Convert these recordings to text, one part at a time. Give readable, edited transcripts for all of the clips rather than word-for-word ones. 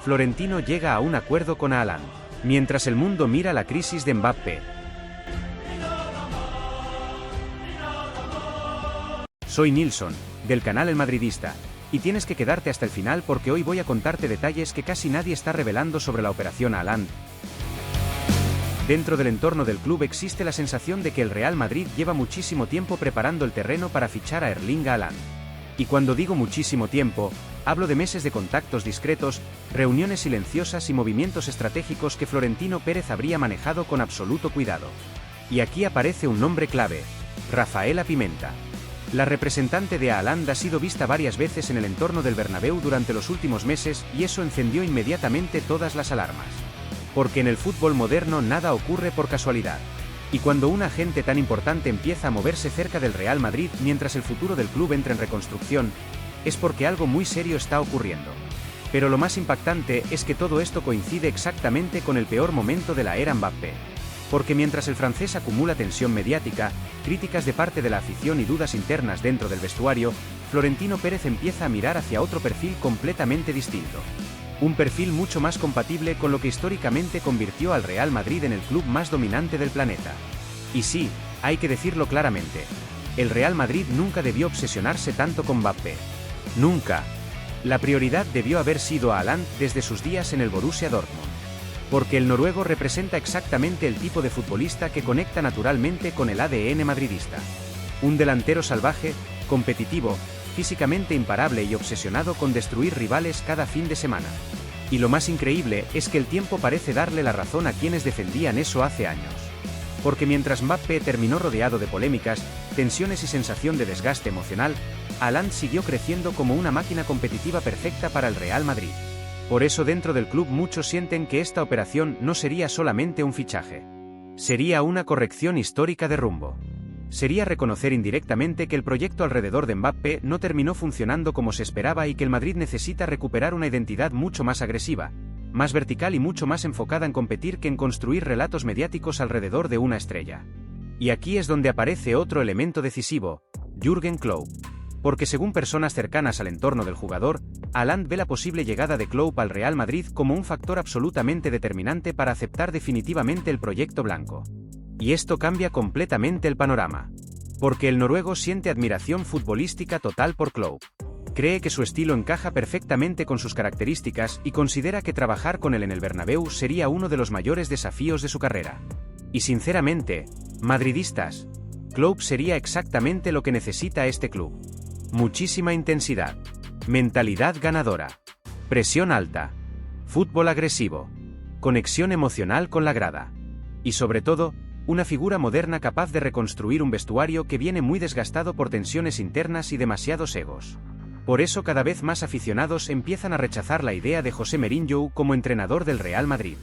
Florentino llega a un acuerdo con Haaland. Mientras el mundo mira la crisis de Mbappé. Soy Nilsson, del canal El Madridista, y tienes que quedarte hasta el final porque hoy voy a contarte detalles que casi nadie está revelando sobre la operación Haaland. Dentro del entorno del club existe la sensación de que el Real Madrid lleva muchísimo tiempo preparando el terreno para fichar a Erling Haaland. Y cuando digo muchísimo tiempo, hablo de meses de contactos discretos, reuniones silenciosas y movimientos estratégicos que Florentino Pérez habría manejado con absoluto cuidado. Y aquí aparece un nombre clave: Rafaela Pimenta. La representante de Haaland ha sido vista varias veces en el entorno del Bernabéu durante los últimos meses y eso encendió inmediatamente todas las alarmas. Porque en el fútbol moderno nada ocurre por casualidad. Y cuando un agente tan importante empieza a moverse cerca del Real Madrid mientras el futuro del club entra en reconstrucción, es porque algo muy serio está ocurriendo. Pero lo más impactante es que todo esto coincide exactamente con el peor momento de la era Mbappé. Porque mientras el francés acumula tensión mediática, críticas de parte de la afición y dudas internas dentro del vestuario, Florentino Pérez empieza a mirar hacia otro perfil completamente distinto. Un perfil mucho más compatible con lo que históricamente convirtió al Real Madrid en el club más dominante del planeta. Y sí, hay que decirlo claramente, el Real Madrid nunca debió obsesionarse tanto con Mbappé. Nunca. La prioridad debió haber sido Haaland desde sus días en el Borussia Dortmund. Porque el noruego representa exactamente el tipo de futbolista que conecta naturalmente con el ADN madridista. Un delantero salvaje, competitivo, físicamente imparable y obsesionado con destruir rivales cada fin de semana. Y lo más increíble es que el tiempo parece darle la razón a quienes defendían eso hace años. Porque mientras Mbappé terminó rodeado de polémicas, tensiones y sensación de desgaste emocional, Haaland siguió creciendo como una máquina competitiva perfecta para el Real Madrid. Por eso dentro del club muchos sienten que esta operación no sería solamente un fichaje. Sería una corrección histórica de rumbo. Sería reconocer indirectamente que el proyecto alrededor de Mbappé no terminó funcionando como se esperaba y que el Madrid necesita recuperar una identidad mucho más agresiva, más vertical y mucho más enfocada en competir que en construir relatos mediáticos alrededor de una estrella. Y aquí es donde aparece otro elemento decisivo: Jürgen Klopp. Porque según personas cercanas al entorno del jugador, Haaland ve la posible llegada de Klopp al Real Madrid como un factor absolutamente determinante para aceptar definitivamente el proyecto blanco. Y esto cambia completamente el panorama. Porque el noruego siente admiración futbolística total por Klopp. Cree que su estilo encaja perfectamente con sus características y considera que trabajar con él en el Bernabéu sería uno de los mayores desafíos de su carrera. Y sinceramente, madridistas, Klopp sería exactamente lo que necesita este club. Muchísima intensidad, mentalidad ganadora, presión alta, fútbol agresivo, conexión emocional con la grada. Y sobre todo, una figura moderna capaz de reconstruir un vestuario que viene muy desgastado por tensiones internas y demasiados egos. Por eso cada vez más aficionados empiezan a rechazar la idea de José Mourinho como entrenador del Real Madrid.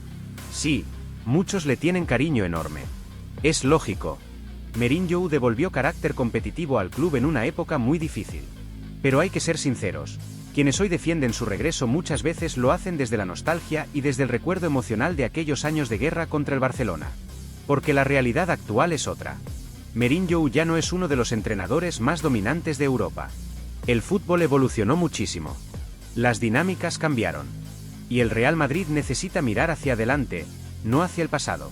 Sí, muchos le tienen cariño enorme. Es lógico. Mourinho devolvió carácter competitivo al club en una época muy difícil. Pero hay que ser sinceros, quienes hoy defienden su regreso muchas veces lo hacen desde la nostalgia y desde el recuerdo emocional de aquellos años de guerra contra el Barcelona. Porque la realidad actual es otra. Mourinho ya no es uno de los entrenadores más dominantes de Europa. El fútbol evolucionó muchísimo. Las dinámicas cambiaron. Y el Real Madrid necesita mirar hacia adelante, no hacia el pasado.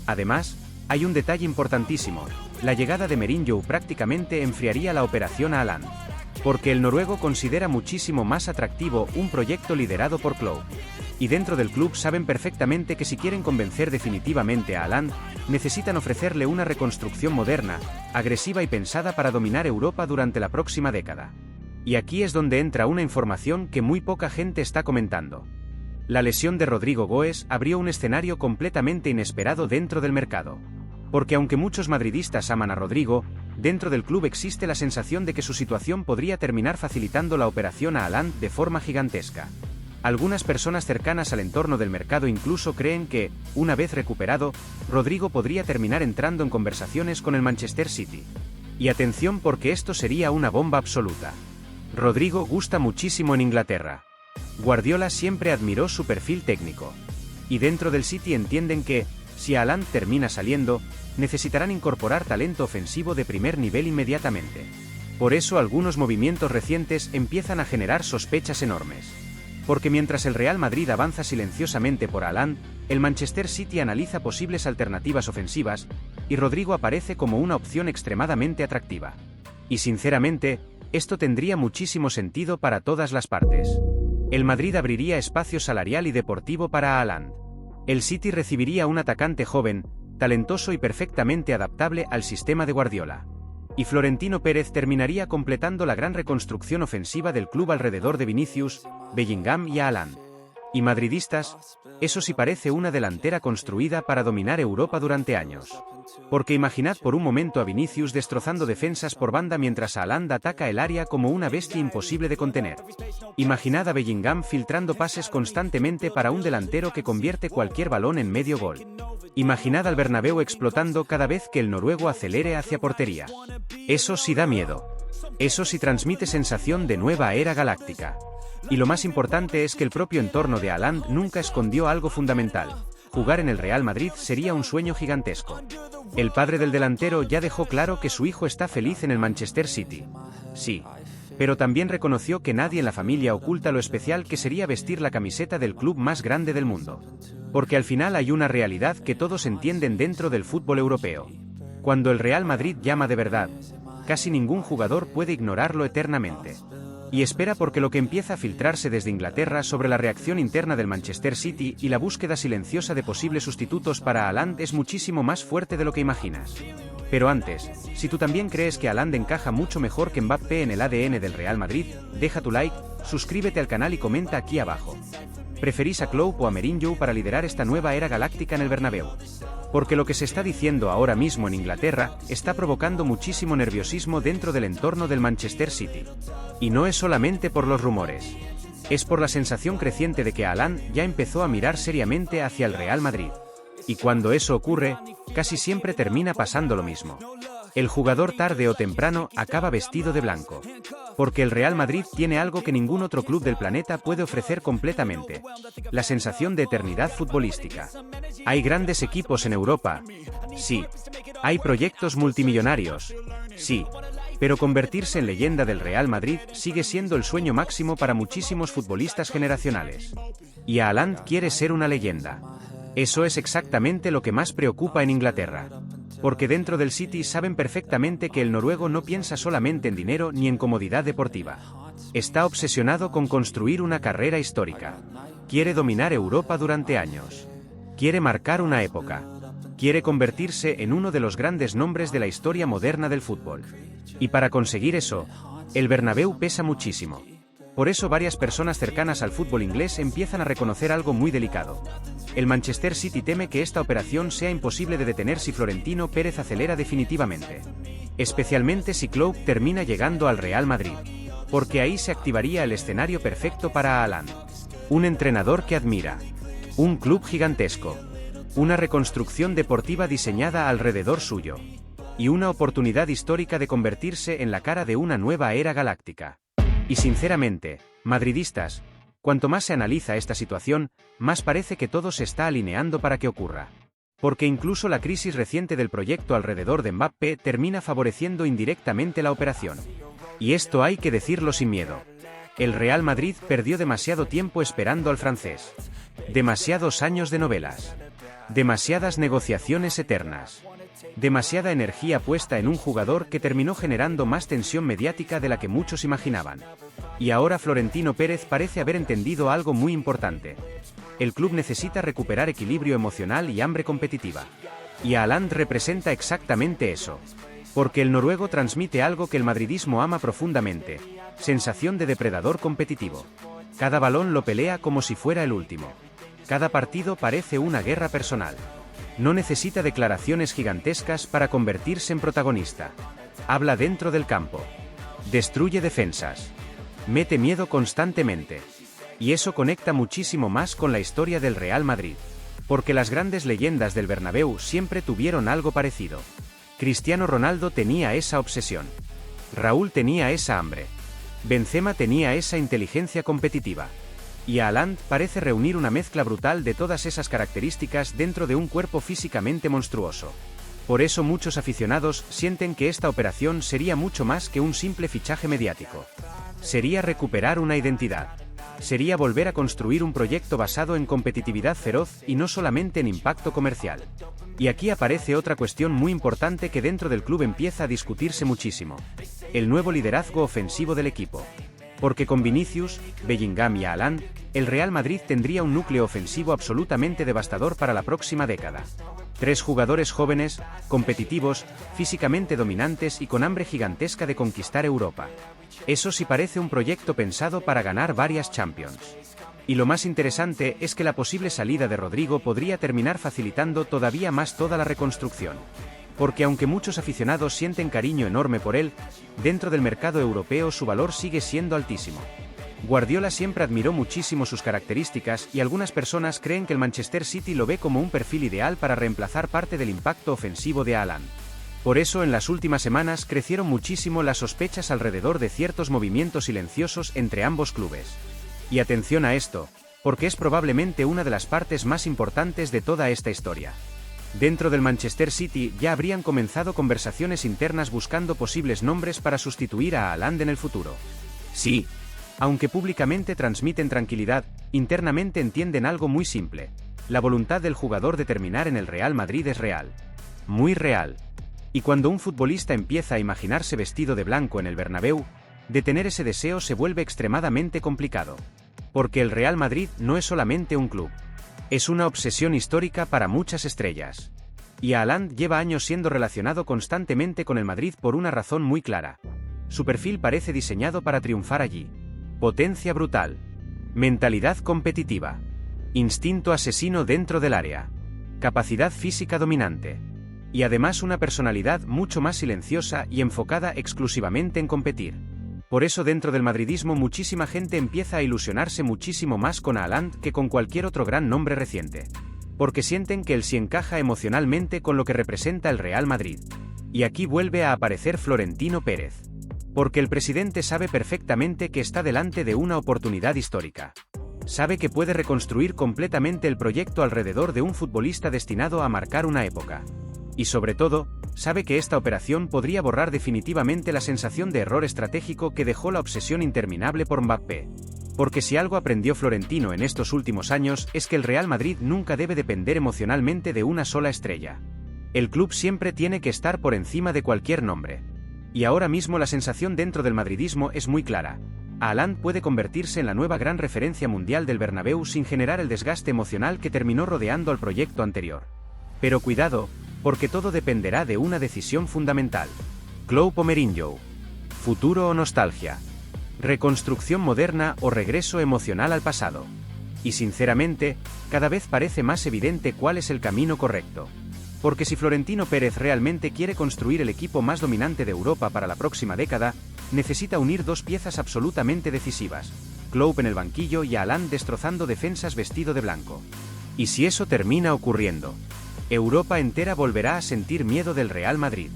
Además, hay un detalle importantísimo: la llegada de Mourinho prácticamente enfriaría la operación Haaland. Porque el noruego considera muchísimo más atractivo un proyecto liderado por Klopp. Y dentro del club saben perfectamente que si quieren convencer definitivamente a Haaland, necesitan ofrecerle una reconstrucción moderna, agresiva y pensada para dominar Europa durante la próxima década. Y aquí es donde entra una información que muy poca gente está comentando. La lesión de Rodrigo Goes abrió un escenario completamente inesperado dentro del mercado. Porque aunque muchos madridistas aman a Rodrigo, dentro del club existe la sensación de que su situación podría terminar facilitando la operación a Haaland de forma gigantesca. Algunas personas cercanas al entorno del mercado incluso creen que, una vez recuperado, Rodrigo podría terminar entrando en conversaciones con el Manchester City. Y atención porque esto sería una bomba absoluta. Rodrigo gusta muchísimo en Inglaterra. Guardiola siempre admiró su perfil técnico. Y dentro del City entienden que, si Haaland termina saliendo, necesitarán incorporar talento ofensivo de primer nivel inmediatamente. Por eso algunos movimientos recientes empiezan a generar sospechas enormes. Porque mientras el Real Madrid avanza silenciosamente por Haaland, el Manchester City analiza posibles alternativas ofensivas, y Rodrigo aparece como una opción extremadamente atractiva. Y sinceramente, esto tendría muchísimo sentido para todas las partes. El Madrid abriría espacio salarial y deportivo para Haaland. El City recibiría un atacante joven, talentoso y perfectamente adaptable al sistema de Guardiola. Y Florentino Pérez terminaría completando la gran reconstrucción ofensiva del club alrededor de Vinicius, Bellingham y Haaland. Y madridistas, eso sí parece una delantera construida para dominar Europa durante años. Porque imaginad por un momento a Vinicius destrozando defensas por banda mientras Haaland ataca el área como una bestia imposible de contener. Imaginad a Bellingham filtrando pases constantemente para un delantero que convierte cualquier balón en medio gol. Imaginad al Bernabéu explotando cada vez que el noruego acelere hacia portería. Eso sí da miedo. Eso sí transmite sensación de nueva era galáctica. Y lo más importante es que el propio entorno de Haaland nunca escondió algo fundamental. Jugar en el Real Madrid sería un sueño gigantesco. El padre del delantero ya dejó claro que su hijo está feliz en el Manchester City. Sí. Pero también reconoció que nadie en la familia oculta lo especial que sería vestir la camiseta del club más grande del mundo. Porque al final hay una realidad que todos entienden dentro del fútbol europeo. Cuando el Real Madrid llama de verdad, casi ningún jugador puede ignorarlo eternamente. Y espera porque lo que empieza a filtrarse desde Inglaterra sobre la reacción interna del Manchester City y la búsqueda silenciosa de posibles sustitutos para Haaland es muchísimo más fuerte de lo que imaginas. Pero antes, si tú también crees que Haaland encaja mucho mejor que Mbappé en el ADN del Real Madrid, deja tu like, suscríbete al canal y comenta aquí abajo. ¿Preferís a Klopp o a Mourinho para liderar esta nueva era galáctica en el Bernabéu? Porque lo que se está diciendo ahora mismo en Inglaterra está provocando muchísimo nerviosismo dentro del entorno del Manchester City. Y no es solamente por los rumores. Es por la sensación creciente de que Haaland ya empezó a mirar seriamente hacia el Real Madrid. Y cuando eso ocurre, casi siempre termina pasando lo mismo. El jugador tarde o temprano acaba vestido de blanco. Porque el Real Madrid tiene algo que ningún otro club del planeta puede ofrecer completamente: la sensación de eternidad futbolística. Hay grandes equipos en Europa, sí. Hay proyectos multimillonarios, sí. Pero convertirse en leyenda del Real Madrid sigue siendo el sueño máximo para muchísimos futbolistas generacionales. Y Haaland quiere ser una leyenda. Eso es exactamente lo que más preocupa en Inglaterra. Porque dentro del City saben perfectamente que el noruego no piensa solamente en dinero ni en comodidad deportiva. Está obsesionado con construir una carrera histórica. Quiere dominar Europa durante años. Quiere marcar una época. Quiere convertirse en uno de los grandes nombres de la historia moderna del fútbol. Y para conseguir eso, el Bernabéu pesa muchísimo. Por eso varias personas cercanas al fútbol inglés empiezan a reconocer algo muy delicado. El Manchester City teme que esta operación sea imposible de detener si Florentino Pérez acelera definitivamente. Especialmente si Klopp termina llegando al Real Madrid. Porque ahí se activaría el escenario perfecto para Haaland. Un entrenador que admira. Un club gigantesco. Una reconstrucción deportiva diseñada alrededor suyo. Y una oportunidad histórica de convertirse en la cara de una nueva era galáctica. Y sinceramente, madridistas, cuanto más se analiza esta situación, más parece que todo se está alineando para que ocurra. Porque incluso la crisis reciente del proyecto alrededor de Mbappé termina favoreciendo indirectamente la operación. Y esto hay que decirlo sin miedo. El Real Madrid perdió demasiado tiempo esperando al francés. Demasiados años de novelas. Demasiadas negociaciones eternas. Demasiada energía puesta en un jugador que terminó generando más tensión mediática de la que muchos imaginaban. Y ahora Florentino Pérez parece haber entendido algo muy importante. El club necesita recuperar equilibrio emocional y hambre competitiva. Y Haaland representa exactamente eso. Porque el noruego transmite algo que el madridismo ama profundamente: sensación de depredador competitivo. Cada balón lo pelea como si fuera el último. Cada partido parece una guerra personal. No necesita declaraciones gigantescas para convertirse en protagonista. Habla dentro del campo. Destruye defensas. Mete miedo constantemente. Y eso conecta muchísimo más con la historia del Real Madrid. Porque las grandes leyendas del Bernabéu siempre tuvieron algo parecido. Cristiano Ronaldo tenía esa obsesión. Raúl tenía esa hambre. Benzema tenía esa inteligencia competitiva. Y Haaland parece reunir una mezcla brutal de todas esas características dentro de un cuerpo físicamente monstruoso. Por eso muchos aficionados sienten que esta operación sería mucho más que un simple fichaje mediático. Sería recuperar una identidad. sería volver a construir un proyecto basado en competitividad feroz y no solamente en impacto comercial. Y aquí aparece otra cuestión muy importante que dentro del club empieza a discutirse muchísimo: el nuevo liderazgo ofensivo del equipo. Porque con Vinicius, Bellingham y Haaland, el Real Madrid tendría un núcleo ofensivo absolutamente devastador para la próxima década. 3 jugadores jóvenes, competitivos, físicamente dominantes y con hambre gigantesca de conquistar Europa. Eso sí parece un proyecto pensado para ganar varias Champions. Y lo más interesante es que la posible salida de Rodrigo podría terminar facilitando todavía más toda la reconstrucción. Porque aunque muchos aficionados sienten cariño enorme por él, dentro del mercado europeo su valor sigue siendo altísimo. Guardiola siempre admiró muchísimo sus características y algunas personas creen que el Manchester City lo ve como un perfil ideal para reemplazar parte del impacto ofensivo de Haaland. Por eso en las últimas semanas crecieron muchísimo las sospechas alrededor de ciertos movimientos silenciosos entre ambos clubes. Y atención a esto, porque es probablemente una de las partes más importantes de toda esta historia. Dentro del Manchester City ya habrían comenzado conversaciones internas buscando posibles nombres para sustituir a Haaland en el futuro. Sí, aunque públicamente transmiten tranquilidad, internamente entienden algo muy simple: la voluntad del jugador de terminar en el Real Madrid es real. Muy real. Y cuando un futbolista empieza a imaginarse vestido de blanco en el Bernabéu, detener ese deseo se vuelve extremadamente complicado. Porque el Real Madrid no es solamente un club. Es una obsesión histórica para muchas estrellas. Y Haaland lleva años siendo relacionado constantemente con el Madrid por una razón muy clara. Su perfil parece diseñado para triunfar allí. Potencia brutal. Mentalidad competitiva. Instinto asesino dentro del área. Capacidad física dominante. Y además una personalidad mucho más silenciosa y enfocada exclusivamente en competir. Por eso dentro del madridismo muchísima gente empieza a ilusionarse muchísimo más con Haaland que con cualquier otro gran nombre reciente. Porque sienten que él sí encaja emocionalmente con lo que representa el Real Madrid. Y aquí vuelve a aparecer Florentino Pérez. Porque el presidente sabe perfectamente que está delante de una oportunidad histórica. Sabe que puede reconstruir completamente el proyecto alrededor de un futbolista destinado a marcar una época. Y sobre todo, sabe que esta operación podría borrar definitivamente la sensación de error estratégico que dejó la obsesión interminable por Mbappé. Porque si algo aprendió Florentino en estos últimos años es que el Real Madrid nunca debe depender emocionalmente de una sola estrella. El club siempre tiene que estar por encima de cualquier nombre. Y ahora mismo la sensación dentro del madridismo es muy clara: Haaland puede convertirse en la nueva gran referencia mundial del Bernabéu sin generar el desgaste emocional que terminó rodeando al proyecto anterior. Pero cuidado, porque todo dependerá de una decisión fundamental. Club o Mourinho. Futuro o nostalgia. Reconstrucción moderna o regreso emocional al pasado. Y sinceramente, cada vez parece más evidente cuál es el camino correcto. Porque si Florentino Pérez realmente quiere construir el equipo más dominante de Europa para la próxima década, necesita unir 2 piezas absolutamente decisivas: Klopp en el banquillo y Haaland destrozando defensas vestido de blanco. Y si eso termina ocurriendo, Europa entera volverá a sentir miedo del Real Madrid.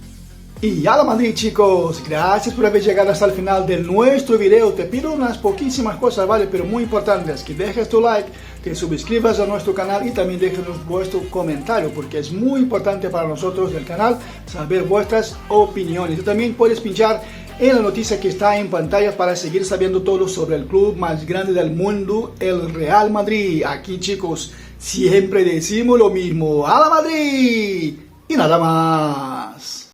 Y a la Madrid, chicos, gracias por haber llegado hasta el final de nuestro video. Te pido unas poquísimas cosas, ¿vale? Pero muy importantes: que dejes tu like, te suscribas a nuestro canal y también déjenos vuestro comentario, porque es muy importante para nosotros del canal saber vuestras opiniones. Y también puedes pinchar en la noticia que está en pantalla para seguir sabiendo todo sobre el club más grande del mundo, el Real Madrid. Aquí, chicos, siempre decimos lo mismo: ¡a la Madrid! Y nada más.